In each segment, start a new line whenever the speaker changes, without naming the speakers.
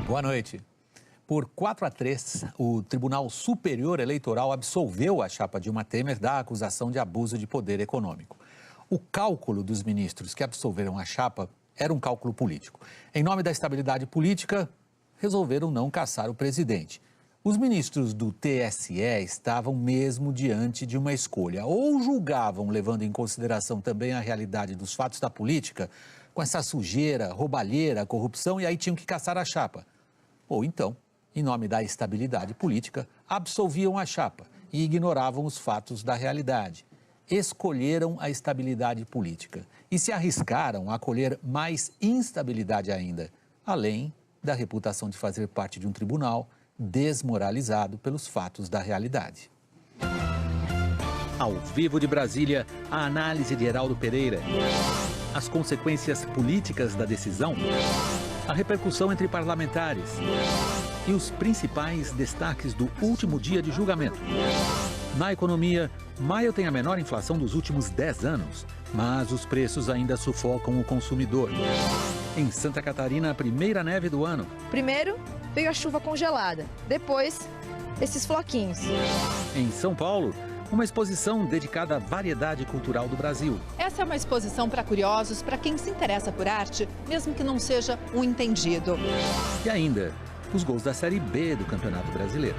Boa noite. Por 4-3, o Tribunal Superior Eleitoral absolveu a chapa Dilma Temer da acusação de abuso de poder econômico. O cálculo dos ministros que absolveram a chapa era um cálculo político. Em nome da estabilidade política, resolveram não caçar o presidente. Os ministros do TSE estavam mesmo diante de uma escolha. Ou julgavam, levando em consideração também a realidade dos fatos da política, com essa sujeira, roubalheira, corrupção, e aí tinham que caçar a chapa. Ou então, em nome da estabilidade política, absolviam a chapa e ignoravam os fatos da realidade. Escolheram a estabilidade política e se arriscaram a colher mais instabilidade ainda, além da reputação de fazer parte de um tribunal desmoralizado pelos fatos da realidade. Ao vivo de Brasília, a análise de Heraldo Pereira. As consequências políticas da decisão, a repercussão entre parlamentares e os principais destaques do último dia de julgamento. Na economia, maio tem a menor inflação dos últimos 10 anos, mas os preços ainda sufocam o consumidor. Em Santa Catarina, a primeira neve do ano.
Primeiro veio a chuva congelada, depois esses floquinhos.
Em São Paulo, uma exposição dedicada à variedade cultural do Brasil.
Essa é uma exposição para curiosos, para quem se interessa por arte, mesmo que não seja um entendido.
E ainda, os gols da Série B do Campeonato Brasileiro.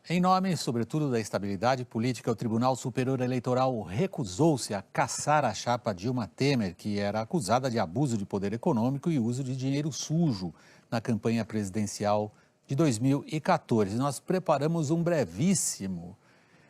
Em nome, sobretudo, da estabilidade política, o Tribunal Superior Eleitoral recusou-se a caçar a chapa Dilma Temer, que era acusada de abuso de poder econômico e uso de dinheiro sujo na campanha presidencial de 2014. Nós preparamos um brevíssimo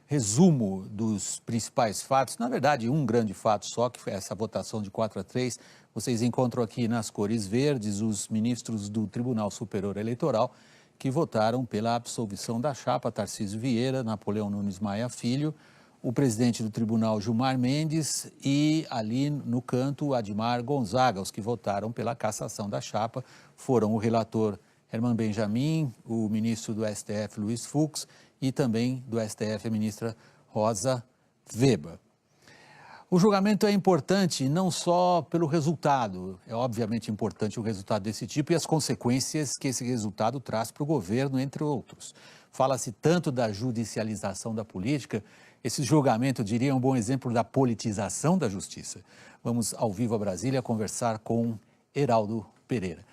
resumo dos principais fatos, na verdade, um grande fato só, que foi essa votação de 4-3. Vocês encontram aqui nas cores verdes os ministros do Tribunal Superior Eleitoral que votaram pela absolvição da chapa, Tarcísio Vieira, Napoleão Nunes Maia Filho, o presidente do tribunal, Gilmar Mendes, e ali no canto, Admar Gonzaga. Os que votaram pela cassação da chapa foram o relator Herman Benjamin, o ministro do STF, Luiz Fux, e também do STF, a ministra Rosa Weber. O julgamento é importante não só pelo resultado, é obviamente importante o resultado desse tipo e as consequências que esse resultado traz para o governo, entre outros. Fala-se tanto da judicialização da política, esse julgamento, eu diria, é um bom exemplo da politização da justiça. Vamos ao vivo a Brasília conversar com Heraldo Pereira.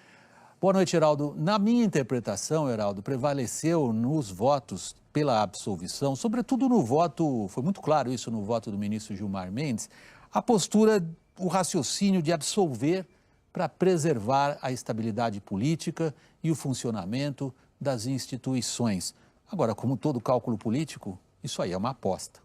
Boa noite, Heraldo. Na minha interpretação, Heraldo, prevaleceu nos votos pela absolvição, sobretudo no voto, foi muito claro isso no voto do ministro Gilmar Mendes, a postura, o raciocínio de absolver para preservar a estabilidade política e o funcionamento das instituições. Agora, como todo cálculo político, isso aí é uma aposta.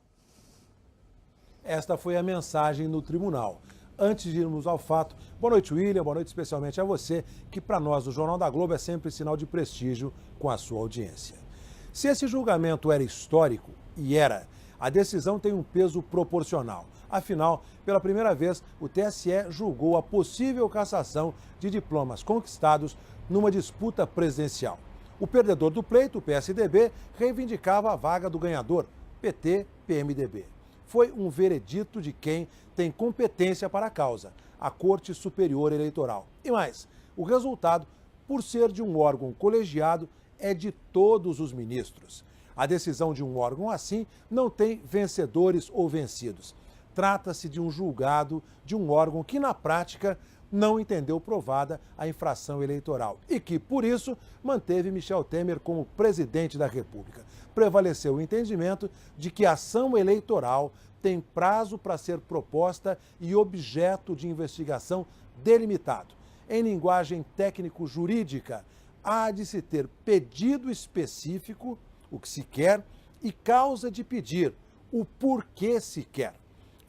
Esta foi a mensagem no tribunal. Antes de irmos ao fato, boa noite, William, boa noite especialmente a você, que para nós, o Jornal da Globo, é sempre sinal de prestígio com a sua audiência. Se esse julgamento era histórico, e era, a decisão tem um peso proporcional. Afinal, pela primeira vez, o TSE julgou a possível cassação de diplomas conquistados numa disputa presidencial. O perdedor do pleito, o PSDB, reivindicava a vaga do ganhador, PT-PMDB. Foi um veredito de quem tem competência para a causa, a Corte Superior Eleitoral. E mais, o resultado, por ser de um órgão colegiado, é de todos os ministros. A decisão de um órgão assim não tem vencedores ou vencidos. Trata-se de um julgado de um órgão que, na prática, não entendeu provada a infração eleitoral e que, por isso, manteve Michel Temer como presidente da República. Prevaleceu o entendimento de que a ação eleitoral tem prazo para ser proposta e objeto de investigação delimitado. Em linguagem técnico-jurídica, há de se ter pedido específico, o que se quer, e causa de pedir, o porquê se quer.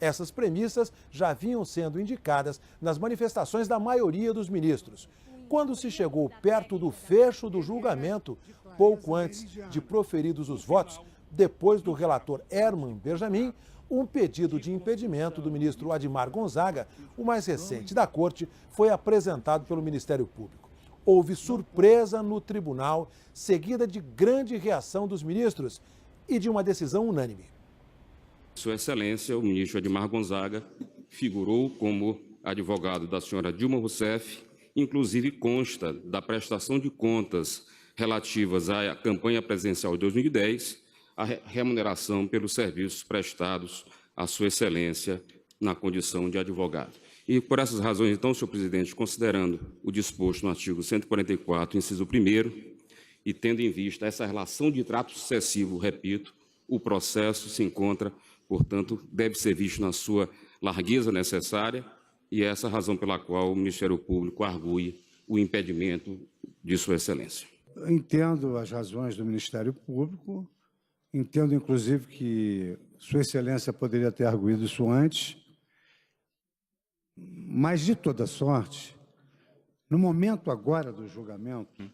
Essas premissas já vinham sendo indicadas nas manifestações da maioria dos ministros. Quando se chegou perto do fecho do julgamento, pouco antes de proferidos os votos, depois do relator Herman Benjamin, um pedido de impedimento do ministro Admar Gonzaga, o mais recente da Corte, foi apresentado pelo Ministério Público. houve surpresa no tribunal, seguida de grande reação dos ministros e de uma decisão unânime.
Sua Excelência, o ministro Edmar Gonzaga, figurou como advogado da senhora Dilma Rousseff, inclusive consta da prestação de contas relativas à campanha presidencial de 2010, a remuneração pelos serviços prestados à Sua Excelência na condição de advogado. E por essas razões, então, senhor presidente, considerando o disposto no artigo 144, inciso 1º, e tendo em vista essa relação de trato sucessivo, repito, o processo se encontra, portanto, deve ser visto na sua largueza necessária, e essa é a razão pela qual o Ministério Público argue o impedimento de Sua Excelência.
Eu entendo as razões do Ministério Público, entendo, inclusive, que Sua Excelência poderia ter arguído isso antes, mas, de toda sorte, no momento agora do julgamento,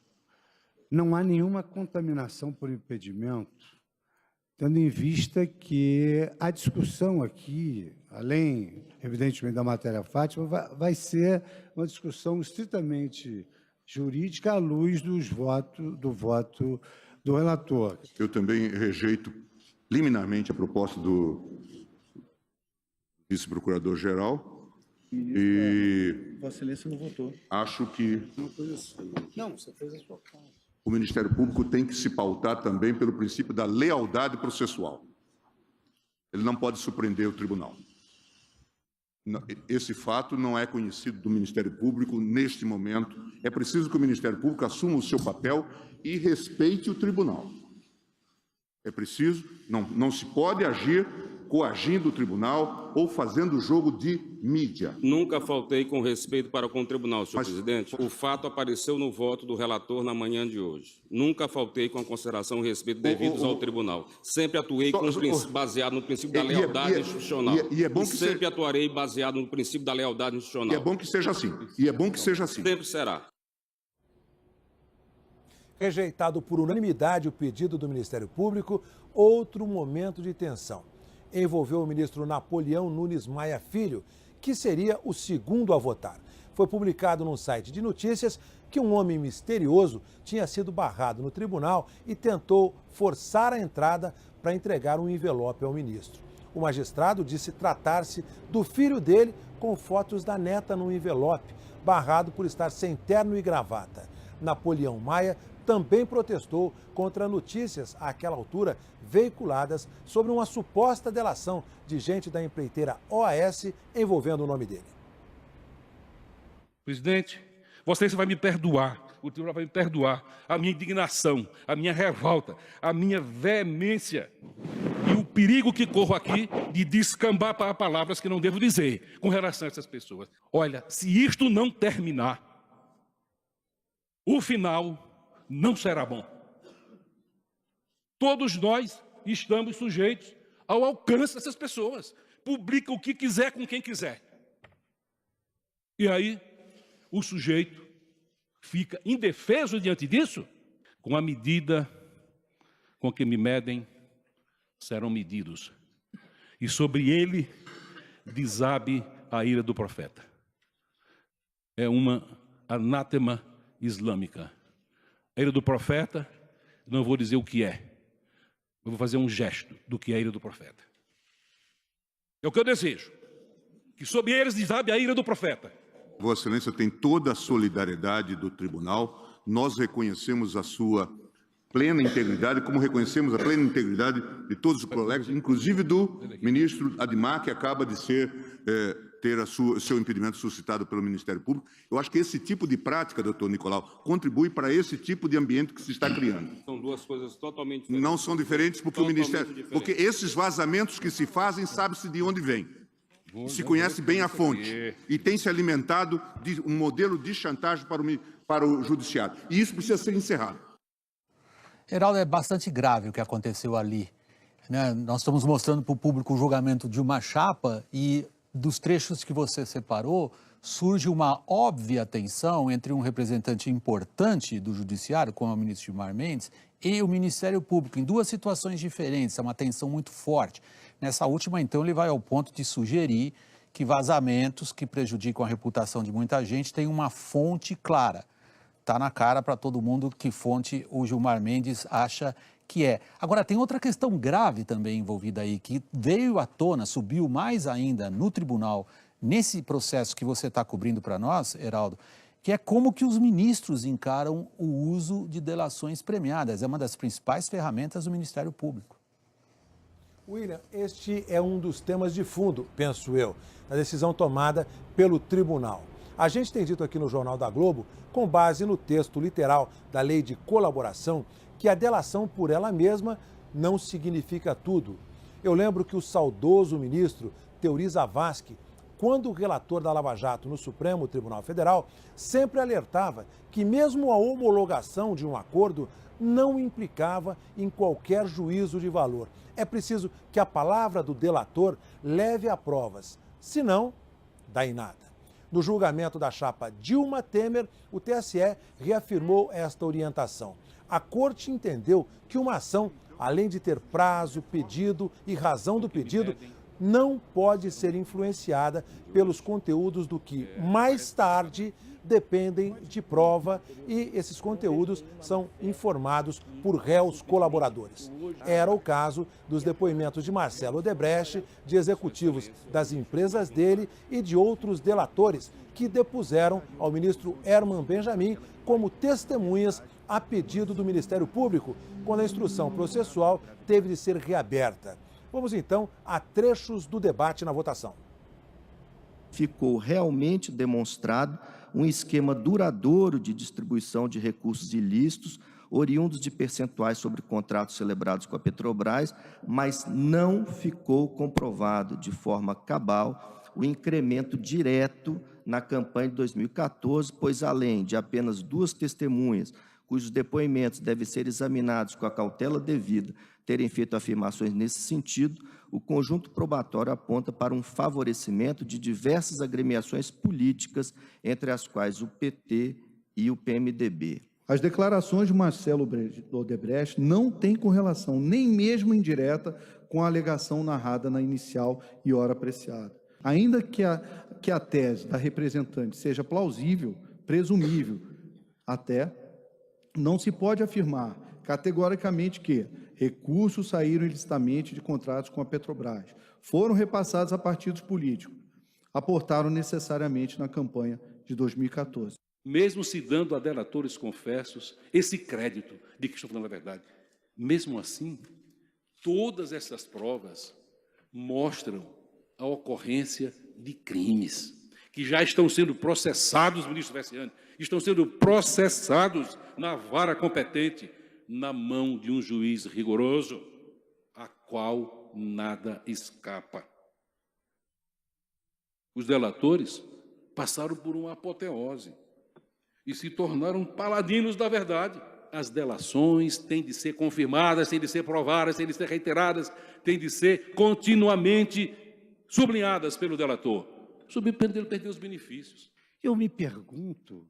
não há nenhuma contaminação por impedimento, tendo em vista que a discussão aqui, além, evidentemente, da matéria fática, vai ser uma discussão estritamente jurídica à luz do voto do relator.
Eu também rejeito liminarmente a proposta do vice-procurador-geral e
Vossa Excelência não votou.
Acho que
Não, você fez a sua parte.
o Ministério Público tem que se pautar também pelo princípio da lealdade processual. Ele não pode surpreender o tribunal. Esse fato não é conhecido do Ministério Público neste momento. É preciso que o Ministério Público assuma o seu papel e respeite o tribunal. É preciso, não se pode agir coagindo o tribunal ou fazendo jogo de mídia.
Nunca faltei com respeito para com o tribunal, senhor presidente. O fato apareceu no voto do relator na manhã de hoje. Nunca faltei com a consideração e respeito devidos ao tribunal. Sempre atuei baseado no princípio da lealdade institucional. Sempre atuarei baseado no princípio da lealdade institucional.
E é bom que seja assim. E é bom que seja assim.
Sempre será.
Rejeitado por unanimidade o pedido do Ministério Público, outro momento de tensão. Envolveu o ministro Napoleão Nunes Maia Filho, que seria o segundo a votar. Foi publicado num site de notícias que um homem misterioso tinha sido barrado no tribunal e tentou forçar a entrada para entregar um envelope ao ministro. O magistrado disse tratar-se do filho dele com fotos da neta no envelope, barrado por estar sem terno e gravata. Napoleão Maia também protestou contra notícias, àquela altura, veiculadas sobre uma suposta delação de gente da empreiteira OAS envolvendo o nome dele.
Presidente, Vossa Excelência vai me perdoar, o tribunal vai me perdoar a minha indignação, a minha revolta, a minha veemência e o perigo que corro aqui de descambar para palavras que não devo dizer com relação a essas pessoas. Olha, se isto não terminar, o final não será bom. Todos nós estamos sujeitos ao alcance dessas pessoas. Publica o que quiser com quem quiser. E aí, o sujeito fica indefeso diante disso? Com a medida com que me medem, serão medidos. E sobre ele desabe a ira do profeta. É uma anátema islâmica. A ira do profeta, não vou dizer o que é. Eu vou fazer um gesto do que é a ira do profeta. É o que eu desejo. Que sobre eles desabe a ira do profeta.
Vossa Excelência tem toda a solidariedade do tribunal. Nós reconhecemos a sua plena integridade, como reconhecemos a plena integridade de todos os colegas, inclusive do ministro Admar, que acaba de ter seu impedimento suscitado pelo Ministério Público. Eu acho que esse tipo de prática, doutor Nicolau, contribui para esse tipo de ambiente que se está criando.
São duas coisas totalmente diferentes.
Não são diferentes porque o Ministério... Porque esses vazamentos que se fazem, sabe-se de onde vêm. Se conhece bem a fonte e tem se alimentado de um modelo de chantagem para o judiciário. E isso precisa ser encerrado.
Geraldo, é bastante grave o que aconteceu ali, né? Nós estamos mostrando para o público o julgamento de uma chapa e dos trechos que você separou, surge uma óbvia tensão entre um representante importante do judiciário, como o ministro Gilmar Mendes, e o Ministério Público, em duas situações diferentes, é uma tensão muito forte. Nessa última, então, ele vai ao ponto de sugerir que vazamentos que prejudicam a reputação de muita gente têm uma fonte clara. Está na cara para todo mundo que fonte o Gilmar Mendes acha que é. Agora, tem outra questão grave também envolvida aí, que veio à tona, subiu mais ainda no tribunal, nesse processo que você está cobrindo para nós, Heraldo, que é como que os ministros encaram o uso de delações premiadas. É uma das principais ferramentas do Ministério Público.
William, este é um dos temas de fundo, penso eu, da decisão tomada pelo tribunal. A gente tem dito aqui no Jornal da Globo, com base no texto literal da Lei de Colaboração, que a delação por ela mesma não significa tudo. Eu lembro que o saudoso ministro Teori Zavascki, quando relator da Lava Jato no Supremo Tribunal Federal, sempre alertava que mesmo a homologação de um acordo não implicava em qualquer juízo de valor. É preciso que a palavra do delator leve a provas, senão, dá em nada. No julgamento da chapa Dilma Temer, o TSE reafirmou esta orientação. A Corte entendeu que uma ação, além de ter prazo, pedido e razão do pedido, não pode ser influenciada pelos conteúdos do que mais tarde dependem de prova e esses conteúdos são informados por réus colaboradores. Era o caso dos depoimentos de Marcelo Odebrecht, de executivos das empresas dele e de outros delatores que depuseram ao ministro Herman Benjamin como testemunhas a pedido do Ministério Público, quando a instrução processual teve de ser reaberta. Vamos então a trechos do debate na votação.
Ficou realmente demonstrado um esquema duradouro de distribuição de recursos ilícitos oriundos de percentuais sobre contratos celebrados com a Petrobras, mas não ficou comprovado de forma cabal o incremento direto na campanha de 2014, pois além de apenas 2 testemunhas, cujos depoimentos devem ser examinados com a cautela devida, terem feito afirmações nesse sentido, o conjunto probatório aponta para um favorecimento de diversas agremiações políticas, entre as quais o PT e o PMDB.
As declarações de Marcelo Odebrecht não têm correlação, nem mesmo indireta, com a alegação narrada na inicial e hora apreciada. Ainda que a tese da representante seja plausível, presumível, até, não se pode afirmar categoricamente que recursos saíram ilicitamente de contratos com a Petrobras, foram repassados a partidos políticos, aportaram necessariamente na campanha de 2014.
Mesmo se dando a delatores confessos esse crédito de que estou falando a verdade, mesmo assim, todas essas provas mostram a ocorrência de crimes que já estão sendo processados, ministro Veciani, estão sendo processados na vara competente, na mão de um juiz rigoroso, a qual nada escapa. Os delatores passaram por uma apoteose e se tornaram paladinos da verdade. As delações têm de ser confirmadas, têm de ser provadas, têm de ser reiteradas, têm de ser continuamente sublinhadas pelo delator, sob pena de ele perder os benefícios.
Eu me pergunto,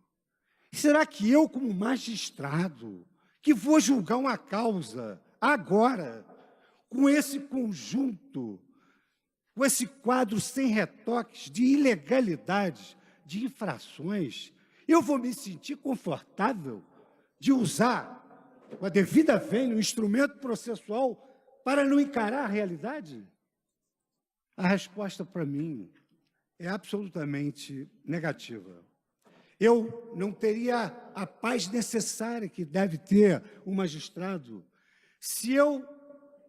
será que eu, como magistrado, que vou julgar uma causa agora, com esse conjunto, com esse quadro sem retoques de ilegalidades, de infrações, eu vou me sentir confortável de usar, com a devida vênia, o instrumento processual para não encarar a realidade? A resposta para mim é absolutamente negativa. Eu não teria a paz necessária que deve ter um magistrado se eu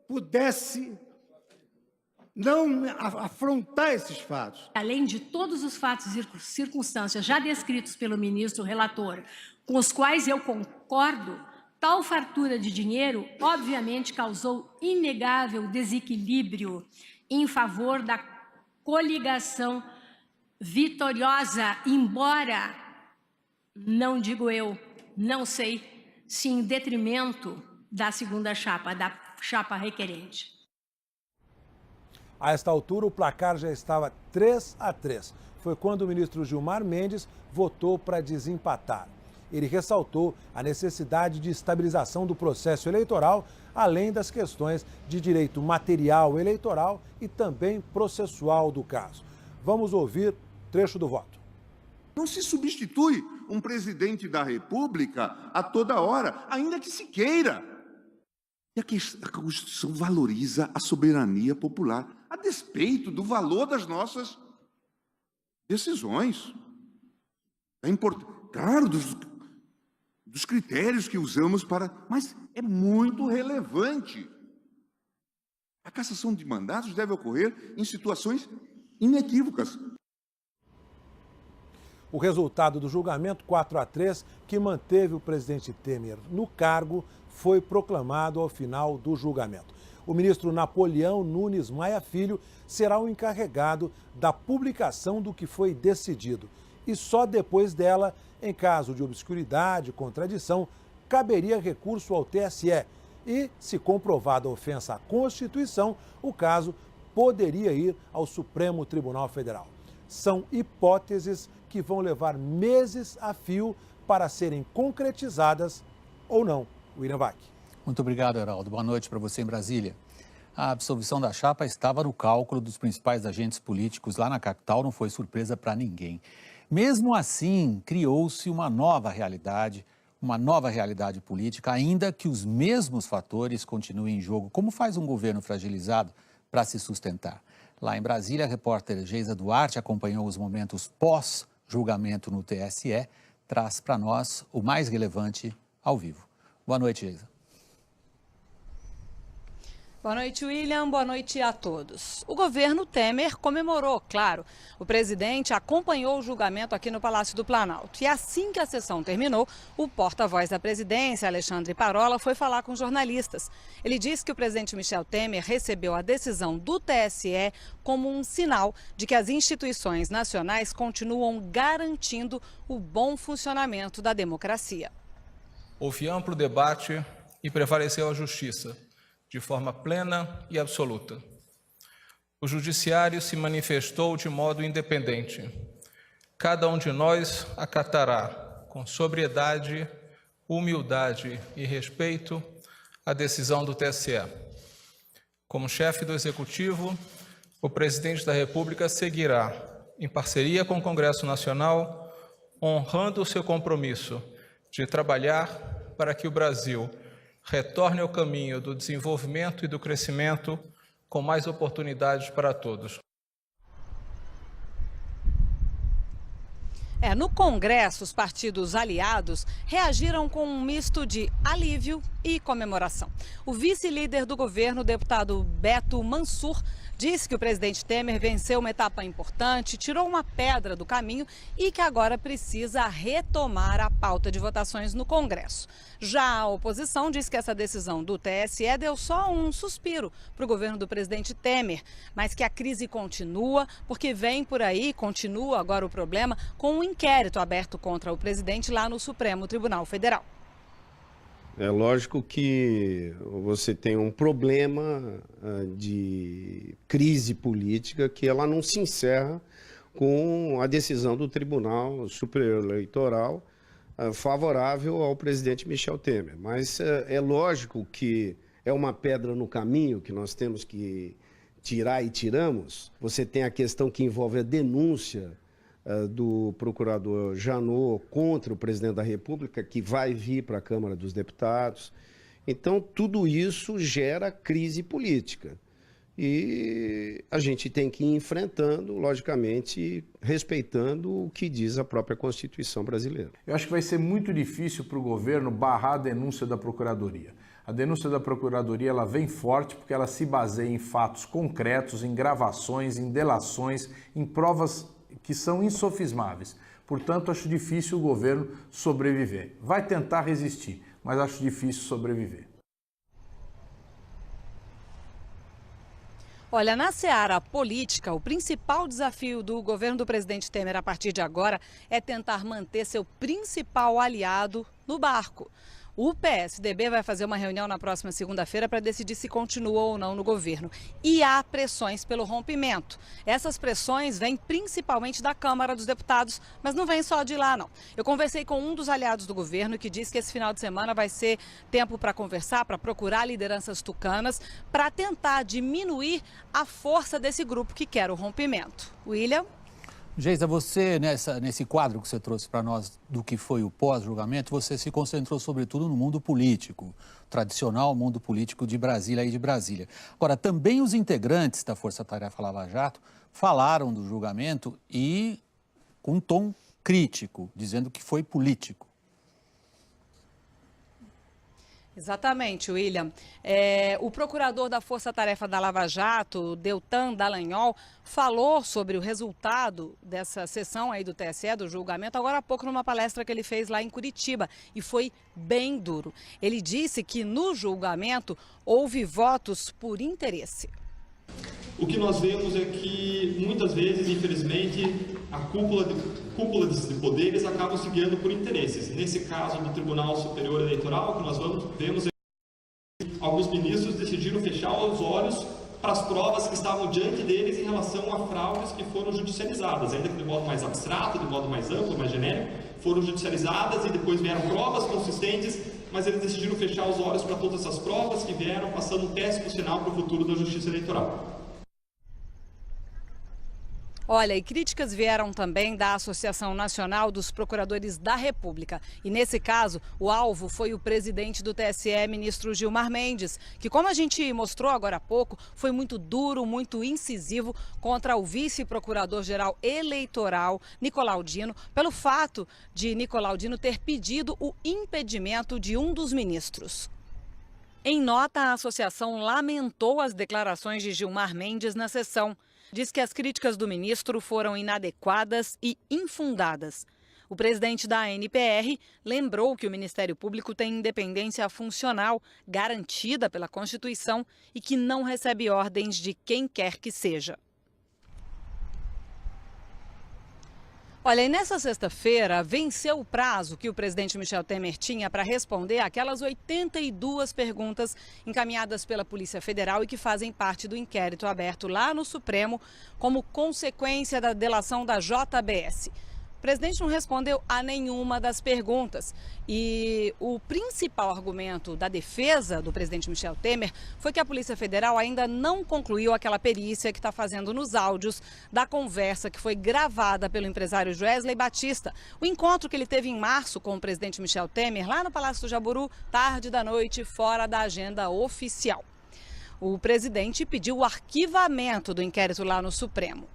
pudesse não afrontar esses fatos.
Além de todos os fatos e circunstâncias já descritos pelo ministro relator, com os quais eu concordo, tal fartura de dinheiro, obviamente, causou inegável desequilíbrio em favor da coligação vitoriosa, embora, não digo eu, não sei, se em detrimento da segunda chapa, da chapa requerente.
A esta altura, o placar já estava 3-3. Foi quando o ministro Gilmar Mendes votou para desempatar. Ele ressaltou a necessidade de estabilização do processo eleitoral, além das questões de direito material eleitoral e também processual do caso. Vamos ouvir trecho do voto.
Não se substitui um presidente da República a toda hora, ainda que se queira. E a Constituição valoriza a soberania popular, a despeito do valor das nossas decisões. É importante, claro, dos critérios que usamos para... Mas é muito relevante. A cassação de mandatos deve ocorrer em situações inequívocas.
O resultado do julgamento 4-3, que manteve o presidente Temer no cargo, foi proclamado ao final do julgamento. O ministro Napoleão Nunes Maia Filho será o encarregado da publicação do que foi decidido. E só depois dela, em caso de obscuridade e contradição, caberia recurso ao TSE. E, se comprovada a ofensa à Constituição, o caso poderia ir ao Supremo Tribunal Federal. São hipóteses que vão levar meses a fio para serem concretizadas ou não. William Vac.
Muito obrigado, Heraldo. Boa noite para você em Brasília. A absolvição da chapa estava no cálculo dos principais agentes políticos lá na capital, não foi surpresa para ninguém. Mesmo assim, criou-se uma nova realidade política, ainda que os mesmos fatores continuem em jogo. Como faz um governo fragilizado para se sustentar? Lá em Brasília, a repórter Geisa Duarte acompanhou os momentos pós-julgamento no TSE, traz para nós o mais relevante ao vivo. Boa noite, Geisa.
Boa noite, William. Boa noite a todos. O governo Temer comemorou, claro. O presidente acompanhou o julgamento aqui no Palácio do Planalto. E assim que a sessão terminou, o porta-voz da presidência, Alexandre Parola, foi falar com jornalistas. Ele disse que o presidente Michel Temer recebeu a decisão do TSE como um sinal de que as instituições nacionais continuam garantindo o bom funcionamento da democracia.
Houve amplo debate e prevaleceu a justiça, de forma plena e absoluta. O judiciário se manifestou de modo independente. Cada um de nós acatará, com sobriedade, humildade e respeito, a decisão do TSE. Como chefe do Executivo, o presidente da República seguirá, em parceria com o Congresso Nacional, honrando o seu compromisso de trabalhar para que o Brasil retorne ao caminho do desenvolvimento e do crescimento com mais oportunidades para todos.
No Congresso, os partidos aliados reagiram com um misto de alívio e comemoração. O vice-líder do governo, o deputado Beto Mansur, disse que o presidente Temer venceu uma etapa importante, tirou uma pedra do caminho e que agora precisa retomar a pauta de votações no Congresso. Já a oposição disse que essa decisão do TSE deu só um suspiro para o governo do presidente Temer, mas que a crise continua, porque vem por aí, continua agora o problema, com um inquérito aberto contra o presidente lá no Supremo Tribunal Federal.
É lógico que você tem um problema de crise política que ela não se encerra com a decisão do Tribunal Superior Eleitoral favorável ao presidente Michel Temer. Mas é lógico que é uma pedra no caminho que nós temos que tirar e tiramos. Você tem a questão que envolve a denúncia do procurador Janot contra o presidente da República, que vai vir para a Câmara dos Deputados. Então, tudo isso gera crise política. E a gente tem que ir enfrentando, logicamente, respeitando o que diz a própria Constituição brasileira.
Eu acho que vai ser muito difícil para o governo barrar a denúncia da Procuradoria. A denúncia da Procuradoria ela vem forte porque ela se baseia em fatos concretos, em gravações, em delações, em provas que são insofismáveis. Portanto, acho difícil o governo sobreviver. Vai tentar resistir, mas acho difícil sobreviver.
Olha, na seara política, o principal desafio do governo do presidente Temer a partir de agora é tentar manter seu principal aliado no barco. O PSDB vai fazer uma reunião na próxima segunda-feira para decidir se continua ou não no governo. E há pressões pelo rompimento. Essas pressões vêm principalmente da Câmara dos Deputados, mas não vêm só de lá, não. Eu conversei com um dos aliados do governo que disse que esse final de semana vai ser tempo para conversar, para procurar lideranças tucanas, para tentar diminuir a força desse grupo que quer o rompimento. William?
Geisa, você, nesse quadro que você trouxe para nós do que foi o pós-julgamento, você se concentrou sobretudo no mundo político, tradicional mundo político de Brasília e de Brasília. Agora, também os integrantes da Força Tarefa Lava Jato falaram do julgamento e com um tom crítico, dizendo que foi político.
Exatamente, William. O procurador da Força Tarefa da Lava Jato, Deltan Dallagnol, falou sobre o resultado dessa sessão aí do TSE, do julgamento, agora há pouco numa palestra que ele fez lá em Curitiba, e foi bem duro. Ele disse que no julgamento houve votos por interesse.
O que nós vemos é que, muitas vezes, infelizmente, a cúpula de poderes acaba se guiando por interesses. Nesse caso do Tribunal Superior Eleitoral, o que nós vemos é que alguns ministros decidiram fechar os olhos para as provas que estavam diante deles em relação a fraudes que foram judicializadas, ainda que de modo mais abstrato, de modo mais amplo, mais genérico, foram judicializadas e depois vieram provas consistentes, mas eles decidiram fechar os olhos para todas essas provas que vieram passando um péssimo sinal para o futuro da Justiça Eleitoral.
Olha, e críticas vieram também da Associação Nacional dos Procuradores da República. E nesse caso, o alvo foi o presidente do TSE, ministro Gilmar Mendes, que, como a gente mostrou agora há pouco, foi muito duro, muito incisivo contra o vice-procurador-geral eleitoral, Nicolau Dino, pelo fato de Nicolau Dino ter pedido o impedimento de um dos ministros. Em nota, a associação lamentou as declarações de Gilmar Mendes na sessão. Diz que as críticas do ministro foram inadequadas e infundadas. O presidente da ANPR lembrou que o Ministério Público tem independência funcional garantida pela Constituição e que não recebe ordens de quem quer que seja. Olha, e nessa sexta-feira venceu o prazo que o presidente Michel Temer tinha para responder aquelas 82 perguntas encaminhadas pela Polícia Federal e que fazem parte do inquérito aberto lá no Supremo como consequência da delação da JBS. O presidente não respondeu a nenhuma das perguntas e o principal argumento da defesa do presidente Michel Temer foi que a Polícia Federal ainda não concluiu aquela perícia que está fazendo nos áudios da conversa que foi gravada pelo empresário Joesley Batista. O encontro que ele teve em março com o presidente Michel Temer lá no Palácio do Jaburu, tarde da noite, fora da agenda oficial. O presidente pediu o arquivamento do inquérito lá no Supremo.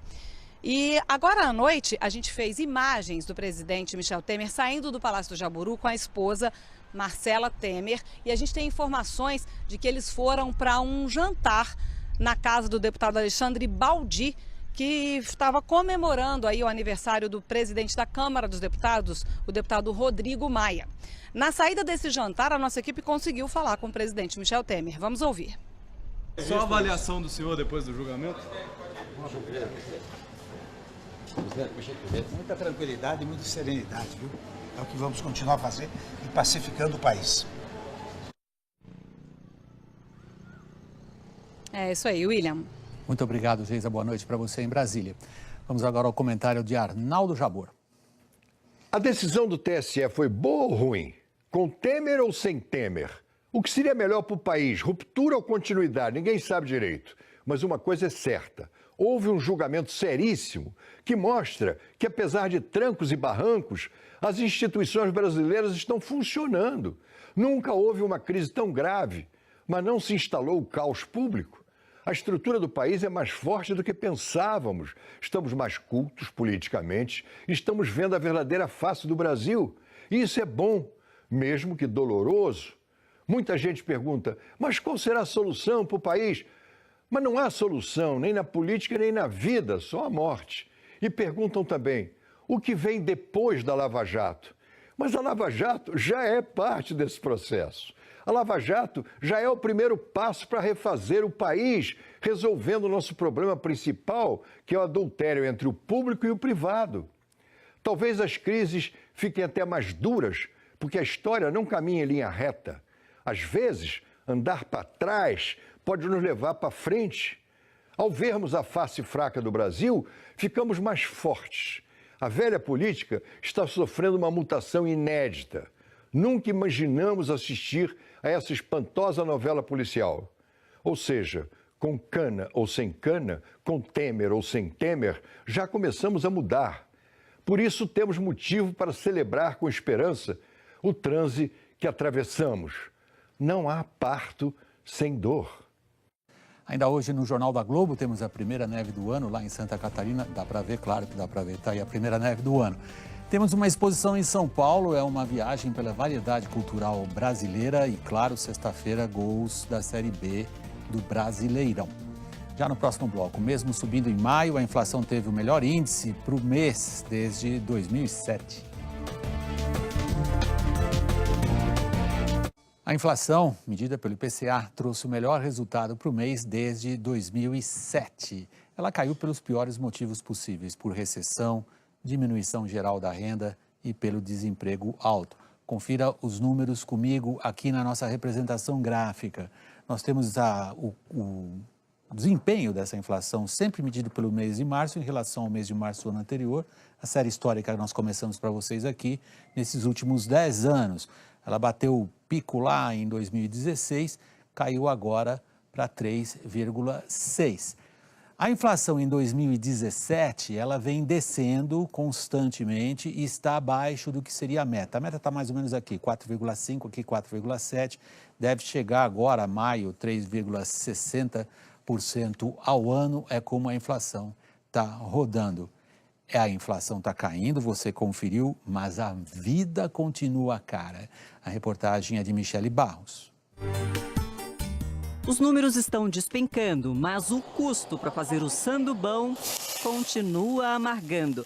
E agora à noite a gente fez imagens do presidente Michel Temer saindo do Palácio do Jaburu com a esposa Marcela Temer e a gente tem informações de que eles foram para um jantar na casa do deputado Alexandre Baldi, que estava comemorando aí o aniversário do presidente da Câmara dos Deputados, o deputado Rodrigo Maia. Na saída desse jantar, a nossa equipe conseguiu falar com o presidente Michel Temer. Vamos ouvir.
Só a avaliação do senhor depois do julgamento?
Muita tranquilidade e muita serenidade, viu? É o que vamos continuar a fazer e pacificando o país.
É isso aí, William.
Muito obrigado, Geisa. Boa noite para você em Brasília. Vamos agora ao comentário de Arnaldo Jabor.
A decisão do TSE foi boa ou ruim? Com Temer ou sem Temer? O que seria melhor para o país? Ruptura ou continuidade? Ninguém sabe direito. Mas uma coisa é certa. Houve um julgamento seríssimo que mostra que, apesar de trancos e barrancos, as instituições brasileiras estão funcionando. Nunca houve uma crise tão grave, mas não se instalou o caos público. A estrutura do país é mais forte do que pensávamos. Estamos mais cultos politicamente, estamos vendo a verdadeira face do Brasil. E isso é bom, mesmo que doloroso. Muita gente pergunta, mas qual será a solução para o país? Mas não há solução, nem na política, nem na vida, só a morte. E perguntam também, o que vem depois da Lava Jato? Mas a Lava Jato já é parte desse processo. A Lava Jato já é o primeiro passo para refazer o país, resolvendo o nosso problema principal, que é o adultério entre o público e o privado. Talvez as crises fiquem até mais duras, porque a história não caminha em linha reta. Às vezes, andar para trás pode nos levar para frente. Ao vermos a face fraca do Brasil, ficamos mais fortes. A velha política está sofrendo uma mutação inédita. Nunca imaginamos assistir a essa espantosa novela policial. Ou seja, Com cana ou sem cana, com Temer ou sem Temer, já começamos a mudar. Por isso, temos motivo para celebrar com esperança o transe que atravessamos. Não há parto sem dor.
Ainda hoje no Jornal da Globo temos a primeira neve do ano lá em Santa Catarina. Dá para ver, claro que dá para ver, tá aí a primeira neve do ano. Temos uma exposição em São Paulo, é uma viagem pela variedade cultural brasileira e, claro, sexta-feira, gols da Série B do Brasileirão. Já no próximo bloco, mesmo subindo em maio, a inflação teve o melhor índice para o mês desde 2007. A inflação, medida pelo IPCA, trouxe o melhor resultado para o mês desde 2007. Ela caiu pelos piores motivos possíveis, por recessão, diminuição geral da renda e pelo desemprego alto. Confira os números comigo aqui na nossa representação gráfica. Nós temos o desempenho dessa inflação sempre medido pelo mês de março em relação ao mês de março do ano anterior. A série histórica que nós começamos para vocês aqui nesses últimos 10 anos. Ela bateu o pico lá em 2016, caiu agora para 3,6%. A inflação em 2017, ela vem descendo constantemente e está abaixo do que seria a meta. A meta está mais ou menos aqui, 4,5%, aqui 4,7%. Deve chegar agora, maio, 3,60% ao ano. É como a inflação está rodando. A inflação está caindo, você conferiu, mas a vida continua cara. A reportagem é de Michele Barros.
Os números estão despencando, mas o custo para fazer o sandubão continua amargando.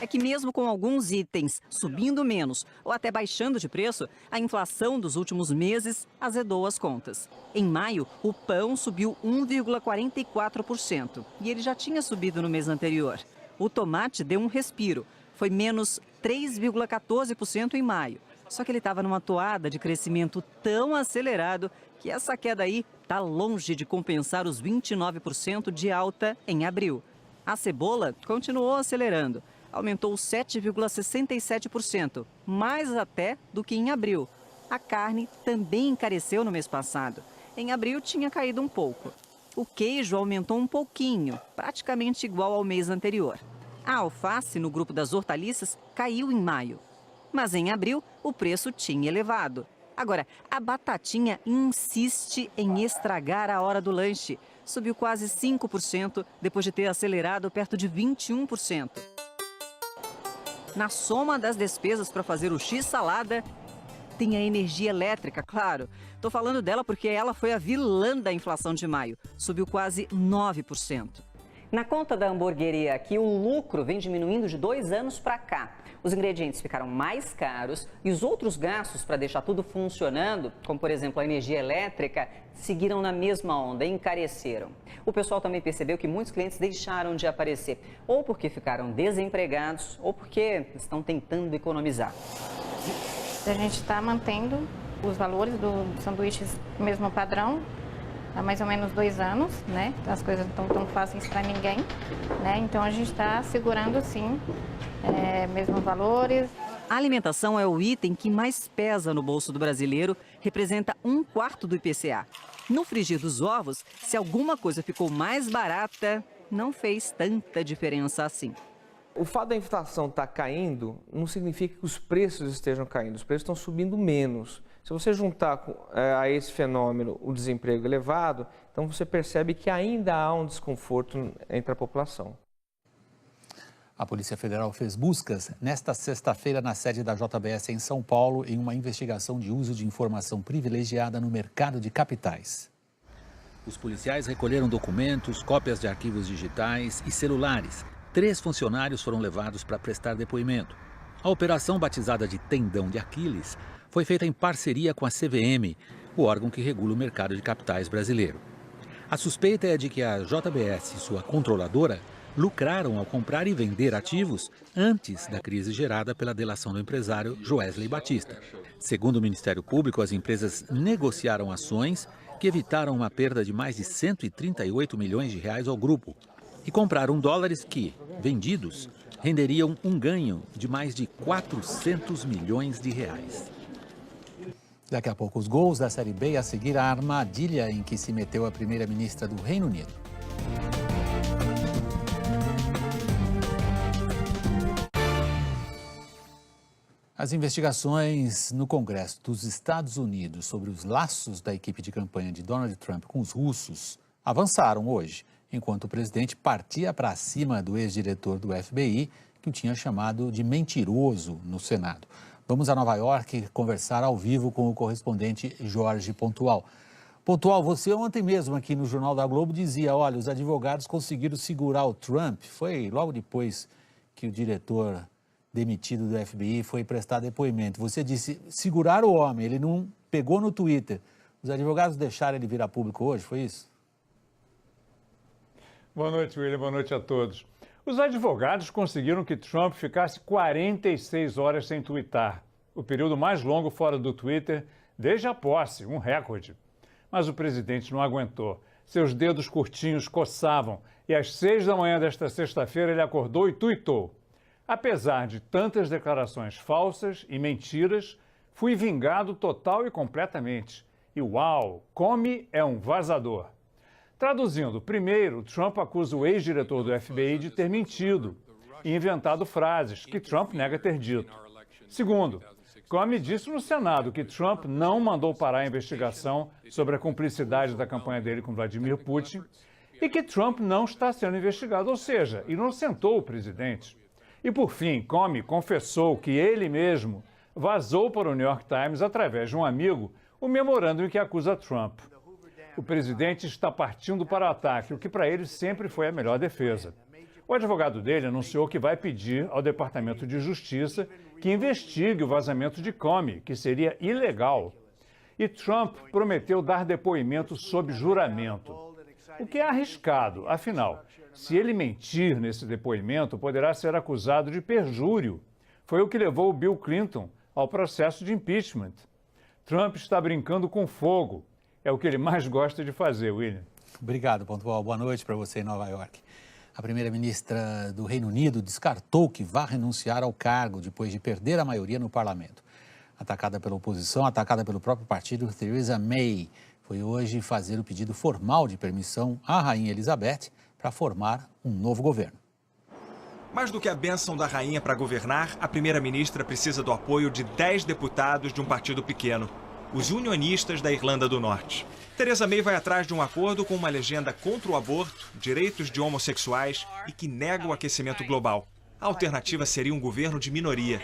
É que mesmo com alguns itens subindo menos ou até baixando de preço, a inflação dos últimos meses azedou as contas. Em maio, o pão subiu 1,44% e ele já tinha subido no mês anterior. O tomate deu um respiro, foi menos 3,14% em maio. Só que ele estava numa toada de crescimento tão acelerado que essa queda aí está longe de compensar os 29% de alta em abril. A cebola continuou acelerando, aumentou 7,67%, mais até do que em abril. A carne também encareceu no mês passado. Em abril tinha caído um pouco. O queijo aumentou um pouquinho, praticamente igual ao mês anterior. A alface, no grupo das hortaliças, caiu em maio. Mas em abril, o preço tinha elevado. Agora, a batatinha insiste em estragar a hora do lanche. Subiu quase 5%, depois de ter acelerado perto de 21%. Na soma das despesas para fazer o X-salada, tem a energia elétrica, claro. Estou falando dela porque ela foi a vilã da inflação de maio. Subiu quase 9%.
Na conta da hamburgueria aqui, o lucro vem diminuindo de 2 anos para cá. Os ingredientes ficaram mais caros e os outros gastos para deixar tudo funcionando, como por exemplo a energia elétrica, seguiram na mesma onda, encareceram. O pessoal também percebeu que muitos clientes deixaram de aparecer, ou porque ficaram desempregados, ou porque estão tentando economizar.
A gente está mantendo os valores dos sanduíches mesmo padrão, há mais ou menos 2 anos, né? As coisas não estão tão fáceis para ninguém, né? Então a gente está segurando sim, mesmos valores.
A alimentação é o item que mais pesa no bolso do brasileiro, representa 1/4 do IPCA. No frigir dos ovos, se alguma coisa ficou mais barata, não fez tanta diferença assim.
O fato da inflação estar caindo não significa que os preços estejam caindo, os preços estão subindo menos. Se você juntar a esse fenômeno o desemprego elevado, então você percebe que ainda há um desconforto entre a população.
A Polícia Federal fez buscas nesta sexta-feira na sede da JBS em São Paulo em uma investigação de uso de informação privilegiada no mercado de capitais. Os policiais recolheram documentos, cópias de arquivos digitais e celulares. 3 funcionários foram levados para prestar depoimento. A operação, batizada de Tendão de Aquiles, foi feita em parceria com a CVM, o órgão que regula o mercado de capitais brasileiro. A suspeita é de que a JBS e sua controladora lucraram ao comprar e vender ativos antes da crise gerada pela delação do empresário Joesley Batista. Segundo o Ministério Público, as empresas negociaram ações que evitaram uma perda de mais de 138 milhões de reais ao grupo e compraram dólares que, vendidos, renderiam um ganho de mais de 400 milhões de reais. Daqui a pouco, os gols da Série B e a seguir a armadilha em que se meteu a primeira-ministra do Reino Unido. As investigações no Congresso dos Estados Unidos sobre os laços da equipe de campanha de Donald Trump com os russos avançaram hoje, enquanto o presidente partia para cima do ex-diretor do FBI, que o tinha chamado de mentiroso no Senado. Vamos a Nova York conversar ao vivo com o correspondente Jorge Pontual. Pontual, você ontem mesmo aqui no Jornal da Globo dizia, olha, os advogados conseguiram segurar o Trump. Foi logo depois que o diretor demitido do FBI foi prestar depoimento. Você disse, segurar o homem, ele não pegou no Twitter. Os advogados deixaram ele vir a público hoje, foi isso?
Boa noite, William. Boa noite a todos. Os advogados conseguiram que Trump ficasse 46 horas sem twittar, o período mais longo fora do Twitter desde a posse, um recorde. Mas o presidente não aguentou. Seus dedos curtinhos coçavam e às 6 da manhã desta sexta-feira ele acordou e tuitou. Apesar de tantas declarações falsas e mentiras, fui vingado total e completamente. E uau, Comey é um vazador. Traduzindo, primeiro, Trump acusa o ex-diretor do FBI de ter mentido e inventado frases que Trump nega ter dito. Segundo, Comey disse no Senado que Trump não mandou parar a investigação sobre a cumplicidade da campanha dele com Vladimir Putin e que Trump não está sendo investigado, ou seja, inocentou o presidente. E, por fim, Comey confessou que ele mesmo vazou para o New York Times, através de um amigo, o memorando em que acusa Trump. O presidente está partindo para o ataque, o que para ele sempre foi a melhor defesa. O advogado dele anunciou que vai pedir ao Departamento de Justiça que investigue o vazamento de Comey, que seria ilegal. E Trump prometeu dar depoimento sob juramento, o que é arriscado, afinal. Se ele mentir nesse depoimento, poderá ser acusado de perjúrio. Foi o que levou Bill Clinton ao processo de impeachment. Trump está brincando com fogo. É o que ele mais gosta de fazer, William.
Obrigado, Pontual. Boa noite para você em Nova York. A primeira-ministra do Reino Unido descartou que vá renunciar ao cargo depois de perder a maioria no parlamento. Atacada pela oposição, atacada pelo próprio partido, Theresa May foi hoje fazer o pedido formal de permissão à Rainha Elizabeth para formar um novo governo.
Mais do que a bênção da rainha para governar, a primeira-ministra precisa do apoio de 10 deputados de um partido pequeno, os unionistas da Irlanda do Norte. Theresa May vai atrás de um acordo com uma legenda contra o aborto, direitos de homossexuais e que nega o aquecimento global. A alternativa seria um governo de minoria,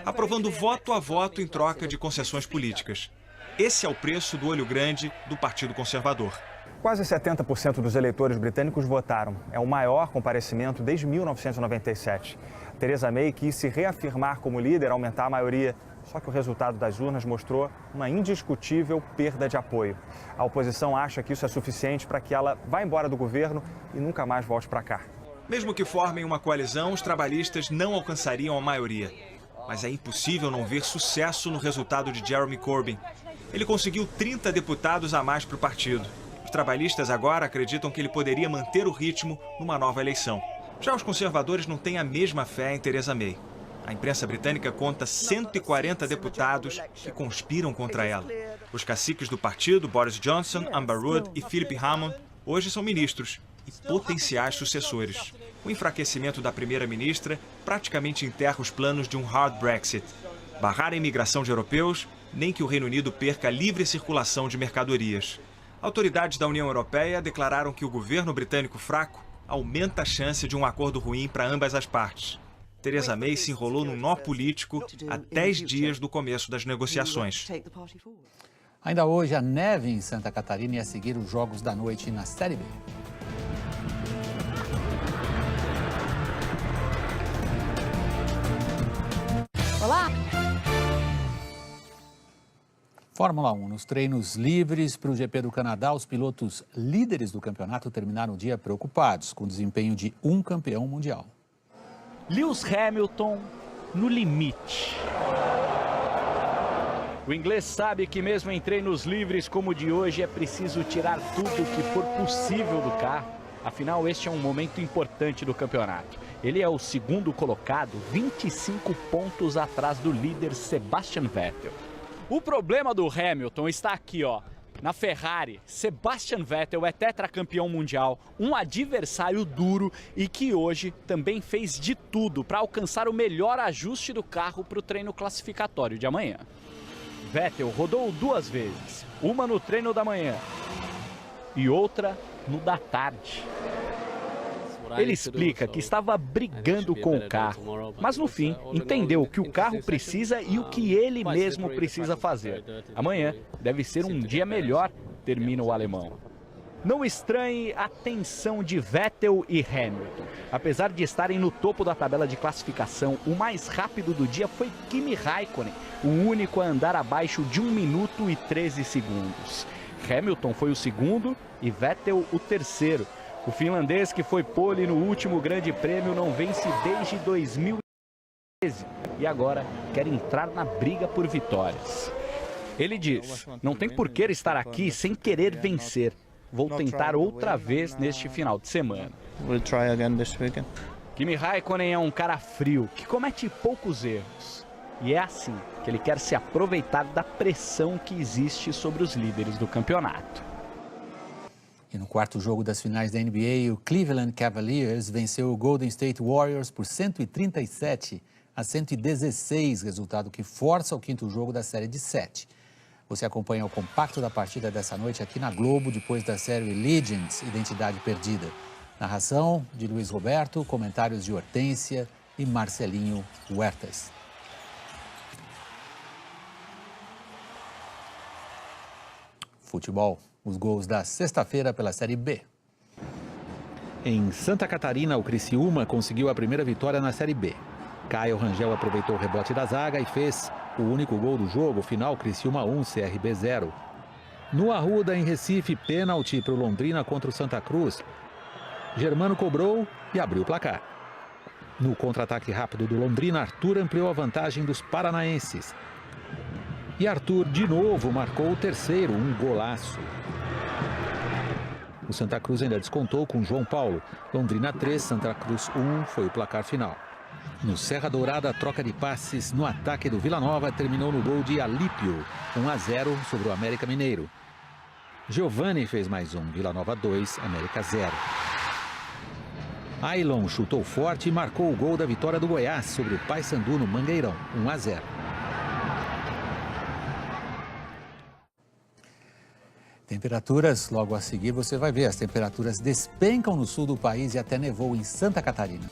aprovando voto a voto em troca de concessões políticas. Esse é o preço do olho grande do Partido Conservador.
Quase 70% dos eleitores britânicos votaram. É o maior comparecimento desde 1997. Theresa May quis se reafirmar como líder, aumentar a maioria. Só que o resultado das urnas mostrou uma indiscutível perda de apoio. A oposição acha que isso é suficiente para que ela vá embora do governo e nunca mais volte para cá.
Mesmo que formem uma coalizão, os trabalhistas não alcançariam a maioria. Mas é impossível não ver sucesso no resultado de Jeremy Corbyn. Ele conseguiu 30 deputados a mais para o partido. Os trabalhistas agora acreditam que ele poderia manter o ritmo numa nova eleição. Já os conservadores não têm a mesma fé em Theresa May. A imprensa britânica conta 140 deputados que conspiram contra ela. Os caciques do partido, Boris Johnson, Amber Rudd e Philip Hammond, hoje são ministros e potenciais sucessores. O enfraquecimento da primeira-ministra praticamente enterra os planos de um hard Brexit. Barrar a imigração de europeus, nem que o Reino Unido perca a livre circulação de mercadorias. Autoridades da União Europeia declararam que o governo britânico fraco aumenta a chance de um acordo ruim para ambas as partes. Theresa May se enrolou num nó político há 10 dias do começo das negociações.
Ainda hoje, a neve em Santa Catarina e a seguir os Jogos da Noite na Série B.
Olá!
Fórmula 1, nos treinos livres para o GP do Canadá, os pilotos líderes do campeonato terminaram o dia preocupados com o desempenho de um campeão mundial.
Lewis Hamilton no limite. O inglês sabe que mesmo em treinos livres como o de hoje é preciso tirar tudo o que for possível do carro. Afinal, este é um momento importante do campeonato. Ele é o segundo colocado, 25 pontos atrás do líder Sebastian Vettel. O problema do Hamilton está aqui, ó. Na Ferrari, Sebastian Vettel é tetracampeão mundial, um adversário duro e que hoje também fez de tudo para alcançar o melhor ajuste do carro para o treino classificatório de amanhã. Vettel rodou 2 vezes, uma no treino da manhã e outra no da tarde. Ele explica que estava brigando com o carro, mas no fim entendeu o que o carro precisa e o que ele mesmo precisa fazer. Amanhã deve ser um dia melhor, termina o alemão. Não estranhe a tensão de Vettel e Hamilton. Apesar de estarem no topo da tabela de classificação, o mais rápido do dia foi Kimi Raikkonen, o único a andar abaixo de 1 minuto e 13 segundos. Hamilton foi o segundo e Vettel o terceiro. O finlandês, que foi pole no último grande prêmio, não vence desde 2013 e agora quer entrar na briga por vitórias. Ele diz, não tem por que estar aqui sem querer vencer. Vou tentar outra vez neste final de semana. Kimi Raikkonen é um cara frio, que comete poucos erros. E é assim que ele quer se aproveitar da pressão que existe sobre os líderes do campeonato.
E no quarto jogo das finais da NBA, o Cleveland Cavaliers venceu o Golden State Warriors por 137-116, resultado que força o quinto jogo da série de 7. Você acompanha o compacto da partida dessa noite aqui na Globo, depois da série Legends, Identidade Perdida. Narração de Luiz Roberto, comentários de Hortência e Marcelinho Huertas. Futebol. Os gols da sexta-feira pela Série B. Em Santa Catarina, o Criciúma conseguiu a primeira vitória na Série B. Caio Rangel aproveitou o rebote da zaga e fez o único gol do jogo, final Criciúma 1, CRB 0. No Arruda, em Recife, pênalti para o Londrina contra o Santa Cruz. Germano cobrou e abriu o placar. No contra-ataque rápido do Londrina, Arthur ampliou a vantagem dos paranaenses. E Arthur, de novo, marcou o terceiro, um golaço. O Santa Cruz ainda descontou com João Paulo. Londrina 3, Santa Cruz 1 foi o placar final. No Serra Dourada, a troca de passes no ataque do Vila Nova terminou no gol de Alípio, 1-0 sobre o América Mineiro. Giovani fez mais um, Vila Nova 2, América 0. Ailon chutou forte e marcou o gol da vitória do Goiás sobre o Paysandu no Mangueirão, 1-0. Temperaturas, logo a seguir você vai ver, as temperaturas despencam no sul do país e até nevou em Santa Catarina.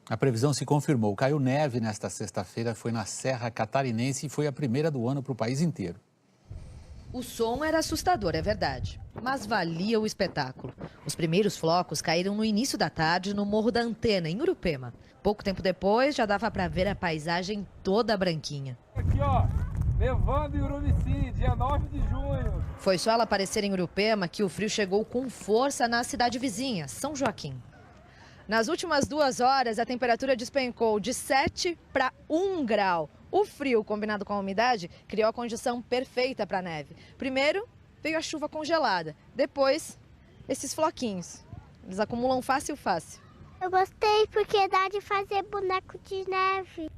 A previsão se confirmou, caiu neve nesta sexta-feira, foi na Serra Catarinense e foi a primeira do ano para o país inteiro.
O som era assustador, é verdade, mas valia o espetáculo. Os primeiros flocos caíram no início da tarde no Morro da Antena, em Urupema. Pouco tempo depois, já dava para ver a paisagem toda branquinha.
Aqui, ó. Nevando em Urubici, dia 9 de junho.
Foi só ela aparecer em Urupema que o frio chegou com força na cidade vizinha, São Joaquim. Nas últimas 2 horas, a temperatura despencou de 7 para 1 grau. O frio, combinado com a umidade, criou a condição perfeita para a neve. Primeiro, veio a chuva congelada. Depois, esses floquinhos. Eles acumulam fácil.
Eu gostei porque dá de fazer boneco de neve.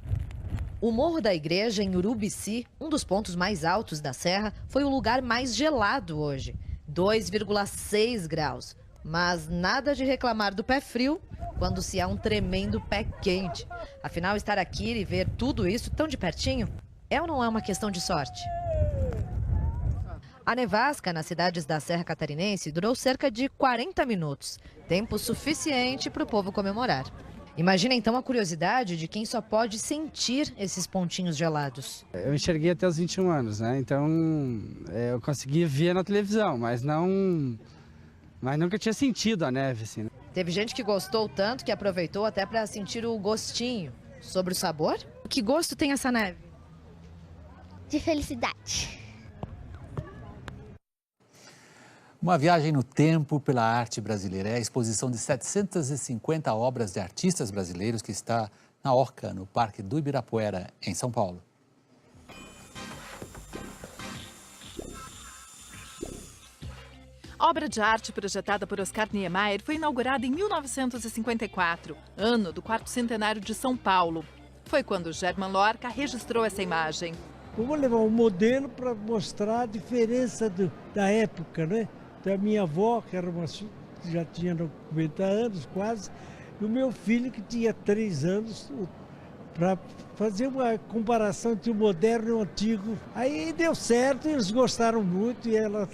O Morro da Igreja, em Urubici, um dos pontos mais altos da serra, foi o lugar mais gelado hoje, 2,6 graus. Mas nada de reclamar do pé frio quando se há um tremendo pé quente. Afinal, estar aqui e ver tudo isso tão de pertinho é ou não é uma questão de sorte? A nevasca nas cidades da Serra Catarinense durou cerca de 40 minutos, tempo suficiente para o povo comemorar. Imagina então a curiosidade de quem só pode sentir esses pontinhos gelados.
Eu enxerguei até os 21 anos, né? Então eu conseguia ver na televisão, mas nunca tinha sentido a neve, assim. Né?
Teve gente que gostou tanto que aproveitou até para sentir o gostinho. Sobre o sabor? Que gosto tem essa neve?
De felicidade.
Uma viagem no tempo pela arte brasileira. É a exposição de 750 obras de artistas brasileiros que está na Orca, no Parque do Ibirapuera, em São Paulo.
A obra de arte projetada por Oscar Niemeyer foi inaugurada em 1954, ano do 4º centenário de São Paulo. Foi quando Germán Lorca registrou essa imagem.
Vamos levar um modelo para mostrar a diferença da época, né? Da minha avó, que era já tinha 90 anos quase, e o meu filho, que tinha 3 anos, para fazer uma comparação entre o moderno e o antigo. Aí deu certo, eles gostaram muito e ela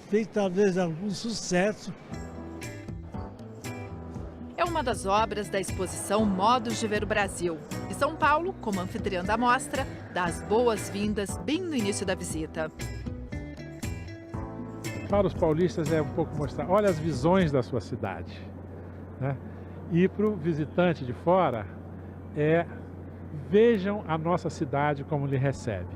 fez talvez algum sucesso.
É uma das obras da exposição Modos de Ver o Brasil. E São Paulo, como anfitriã da mostra, dá as boas-vindas bem no início da visita.
Para os paulistas é um pouco mostrar, olha as visões da sua cidade, né? E para o visitante de fora, vejam a nossa cidade como lhe recebe.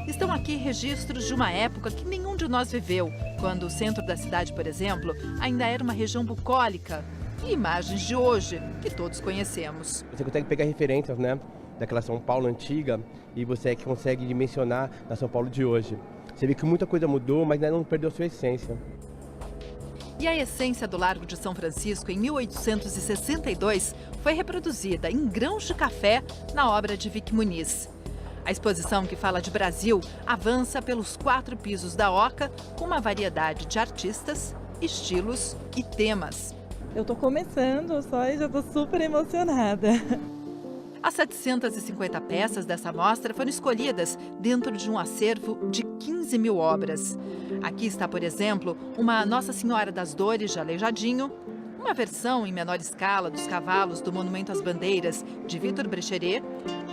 Estão aqui registros de uma época que nenhum de nós viveu, quando o centro da cidade, por exemplo, ainda era uma região bucólica. E imagens de hoje, que todos conhecemos.
Você consegue pegar referências, né, daquela São Paulo antiga e você consegue dimensionar na São Paulo de hoje. Você vê que muita coisa mudou, mas não perdeu a sua essência.
E a essência do Largo de São Francisco, em 1862, foi reproduzida em grãos de café na obra de Vic Muniz. A exposição, que fala de Brasil, avança pelos 4 pisos da Oca, com uma variedade de artistas, estilos e temas.
Eu estou começando só e já estou super emocionada.
As 750 peças dessa mostra foram escolhidas dentro de um acervo de 15 mil obras. Aqui está, por exemplo, uma Nossa Senhora das Dores de Aleijadinho, uma versão em menor escala dos cavalos do Monumento às Bandeiras, de Vitor Brecheret,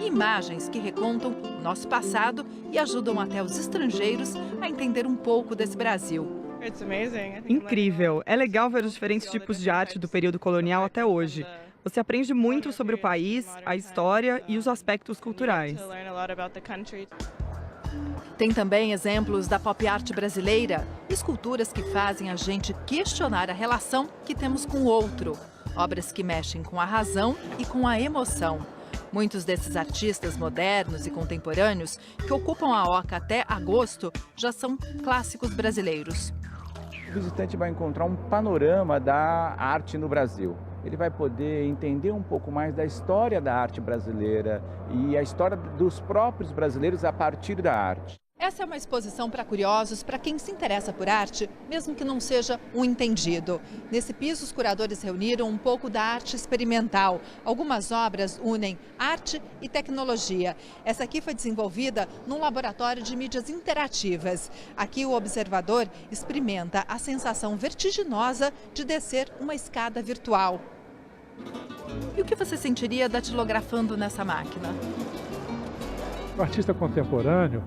e imagens que recontam o nosso passado e ajudam até os estrangeiros a entender um pouco desse Brasil.
Incrível! É legal ver os diferentes tipos de arte do período colonial até hoje. Você aprende muito sobre o país, a história e os aspectos culturais.
Tem também exemplos da pop art brasileira, esculturas que fazem a gente questionar a relação que temos com o outro, obras que mexem com a razão e com a emoção. Muitos desses artistas modernos e contemporâneos que ocupam a Oca até agosto já são clássicos brasileiros.
O visitante vai encontrar um panorama da arte no Brasil. Ele vai poder entender um pouco mais da história da arte brasileira e a história dos próprios brasileiros a partir da arte.
Essa é uma exposição para curiosos, para quem se interessa por arte, mesmo que não seja um entendido. Nesse piso, os curadores reuniram um pouco da arte experimental. Algumas obras unem arte e tecnologia. Essa aqui foi desenvolvida num laboratório de mídias interativas. Aqui o observador experimenta a sensação vertiginosa de descer uma escada virtual. E o que você sentiria datilografando nessa máquina?
O artista contemporâneo,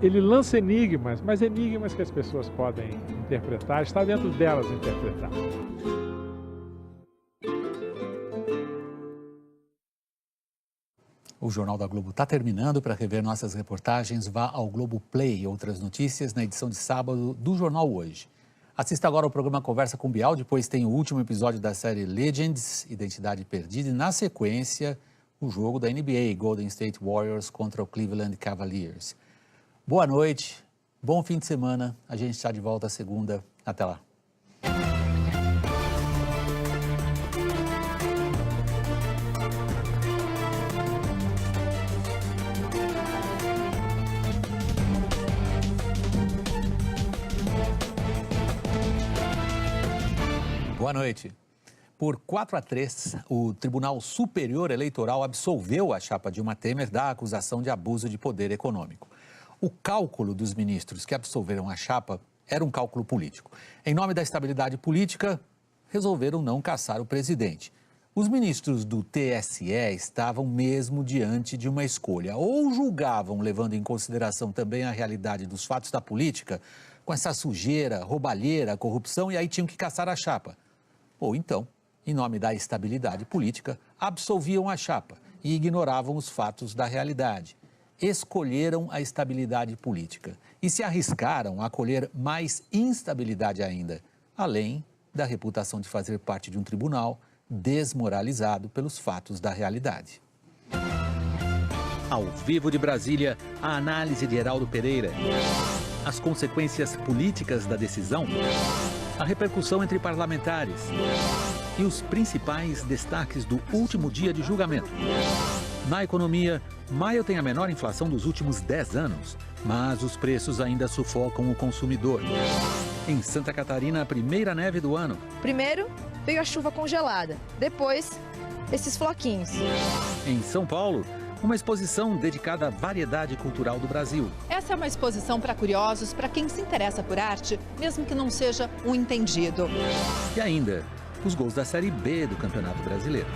ele lança enigmas, mas enigmas que as pessoas podem interpretar, está dentro delas interpretar.
O Jornal da Globo está terminando. Para rever nossas reportagens, vá ao Globo Play. Outras notícias na edição de sábado do Jornal Hoje. Assista agora ao programa Conversa com Bial, depois tem o último episódio da série Legends, Identidade Perdida, e na sequência, o jogo da NBA, Golden State Warriors contra o Cleveland Cavaliers. Boa noite, bom fim de semana. A gente está de volta segunda. Até lá. Boa noite. Por 4-3, o Tribunal Superior Eleitoral absolveu a chapa Dilma Temer da acusação de abuso de poder econômico. O cálculo dos ministros que absolveram a chapa era um cálculo político. Em nome da estabilidade política, resolveram não caçar o presidente. Os ministros do TSE estavam mesmo diante de uma escolha. Ou julgavam, levando em consideração também a realidade dos fatos da política, com essa sujeira, roubalheira, corrupção, e aí tinham que caçar a chapa. Ou então, em nome da estabilidade política, absolviam a chapa e ignoravam os fatos da realidade. Escolheram a estabilidade política e se arriscaram a colher mais instabilidade ainda, além da reputação de fazer parte de um tribunal desmoralizado pelos fatos da realidade.
Ao vivo de Brasília, a análise de Heraldo Pereira. As consequências políticas da decisão, a repercussão entre parlamentares e os principais destaques do último dia de julgamento. Na economia, maio tem a menor inflação dos últimos 10 anos, mas os preços ainda sufocam o consumidor. Em Santa Catarina, a primeira neve do ano.
Primeiro, veio a chuva congelada. Depois, esses floquinhos.
Em São Paulo, uma exposição dedicada à variedade cultural do Brasil.
Essa é uma exposição para curiosos, para quem se interessa por arte, mesmo que não seja um entendido.
E ainda, os gols da Série B do Campeonato Brasileiro.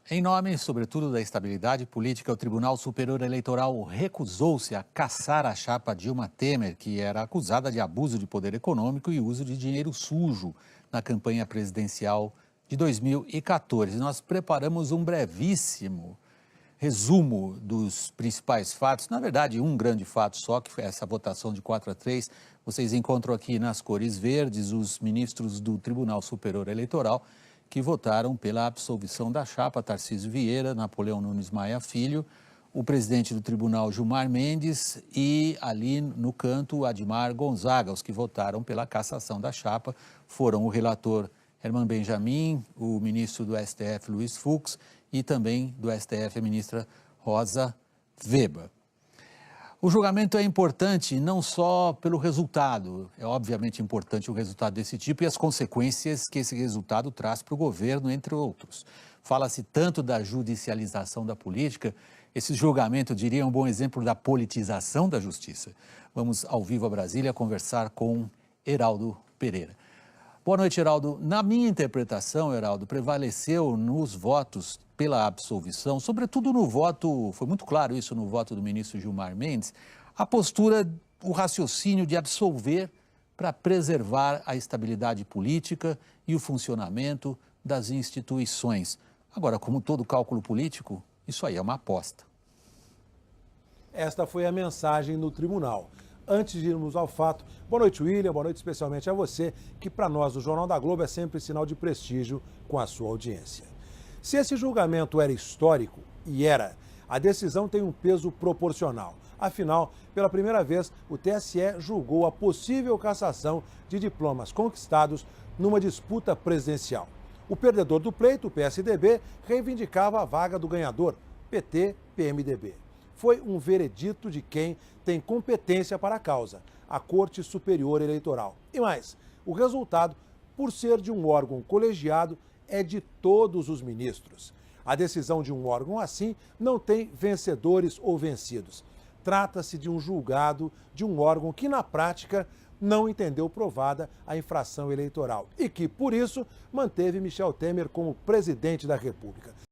Em nome, sobretudo, da estabilidade política, o Tribunal Superior Eleitoral recusou-se a cassar a chapa Dilma Temer, que era acusada de abuso de poder econômico e uso de dinheiro sujo na campanha presidencial de 2014. Nós preparamos um brevíssimo resumo dos principais fatos. Na verdade, um grande fato só, que foi essa votação de 4-3. Vocês encontram aqui nas cores verdes os ministros do Tribunal Superior Eleitoral que votaram pela absolvição da chapa, Tarcísio Vieira, Napoleão Nunes Maia Filho, o presidente do tribunal, Gilmar Mendes, e ali no canto, Admar Gonzaga. Os que votaram pela cassação da chapa foram o relator Herman Benjamin, o ministro do STF, Luiz Fux, e também do STF, a ministra Rosa Weber. O julgamento é importante não só pelo resultado, é obviamente importante o resultado desse tipo e as consequências que esse resultado traz para o governo, entre outros. Fala-se tanto da judicialização da política, esse julgamento, eu diria, é um bom exemplo da politização da justiça. Vamos ao vivo a Brasília conversar com Heraldo Pereira. Boa noite, Heraldo. Na minha interpretação, Heraldo, prevaleceu nos votos pela absolvição, sobretudo no voto, foi muito claro isso no voto do ministro Gilmar Mendes, a postura, o raciocínio de absolver para preservar a estabilidade política e o funcionamento das instituições. Agora, como todo cálculo político, isso aí é uma aposta.
Esta foi a mensagem no tribunal. Antes de irmos ao fato, boa noite, William, boa noite especialmente a você, que para nós do Jornal da Globo é sempre sinal de prestígio com a sua audiência. Se esse julgamento era histórico, e era, a decisão tem um peso proporcional. Afinal, pela primeira vez, o TSE julgou a possível cassação de diplomas conquistados numa disputa presidencial. O perdedor do pleito, o PSDB, reivindicava a vaga do ganhador, PT-PMDB. Foi um veredito de quem tem competência para a causa, a Corte Superior Eleitoral. E mais, o resultado, por ser de um órgão colegiado, é de todos os ministros. A decisão de um órgão assim não tem vencedores ou vencidos. Trata-se de um julgado de um órgão que, na prática, não entendeu provada a infração eleitoral e que, por isso, manteve Michel Temer como presidente da República.